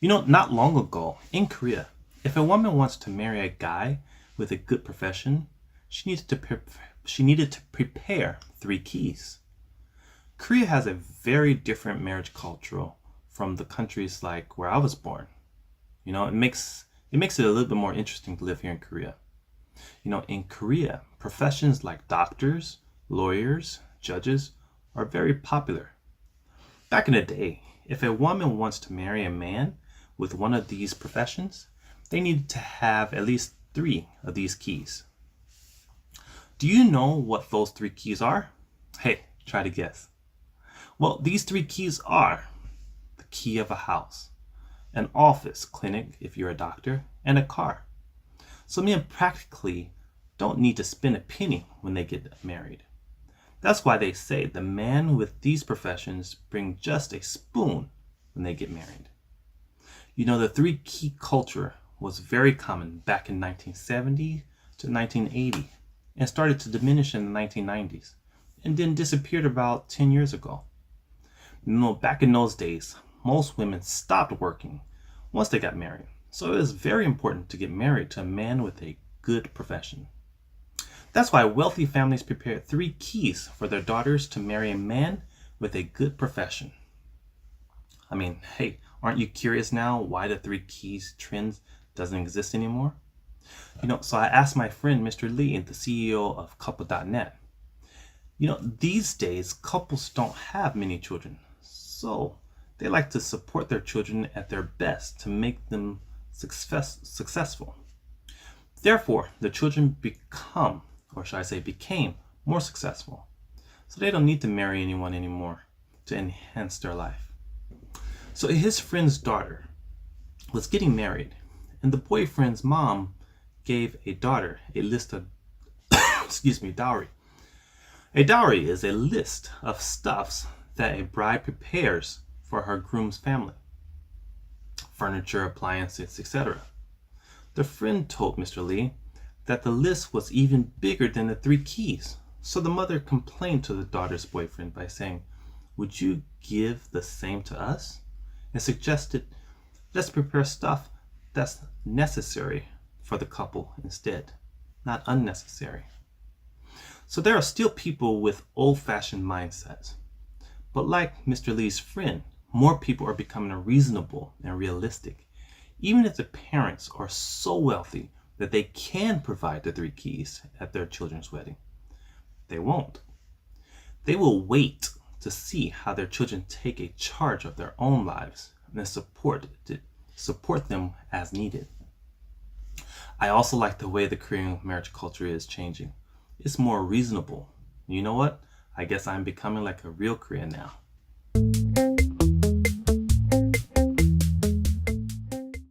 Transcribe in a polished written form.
Not long ago in Korea, if a woman wants to marry a guy with a good profession, she needed to prepare three keys. Korea has a very different marriage culture from the countries like where I was born. It makes it a little bit more interesting to live here in Korea. In Korea, professions like doctors, lawyers, judges are very popular. Back in the day, if a woman wants to marry a man with one of these professions, they needed to have at least three of these keys. Do you know what those three keys are? Hey, try to guess. Well, these three keys are the key of a house, an office, clinic if you're a doctor, and a car. So men practically don't need to spend a penny when they get married. That's why they say the man with these professions bring just a spoon when they get married. The three key culture was very common back in 1970 to 1980 and started to diminish in the 1990s and then disappeared about 10 years ago. Back in those days, most women stopped working once they got married. So it was very important to get married to a man with a good profession. That's why wealthy families prepared three keys for their daughters to marry a man with a good profession. Hey, aren't you curious now why the three keys trends doesn't exist anymore? So I asked my friend Mr. Lee, the CEO of couple.net. These days couples don't have many children, so they like to support their children at their best to make them successful. Therefore, the children became more successful. So they don't need to marry anyone anymore to enhance their life. So his friend's daughter was getting married, and the boyfriend's mom gave a daughter a list of dowry. A dowry is a list of stuffs that a bride prepares for her groom's family. Furniture, appliances, etc. The friend told Mr. Lee that the list was even bigger than the three keys. So the mother complained to the daughter's boyfriend by saying, "Would you give the same to us?" and suggested, "Let's prepare stuff that's necessary for the couple instead, not unnecessary." So there are still people with old-fashioned mindsets. But like Mr. Lee's friend, more people are becoming reasonable and realistic. Even if the parents are so wealthy that they can provide the three keys at their children's wedding, they won't. They will wait to see how their children take a charge of their own lives and then support them as needed. I also like the way the Korean marriage culture is changing. It's more reasonable. You know what? I guess I'm becoming like a real Korean now.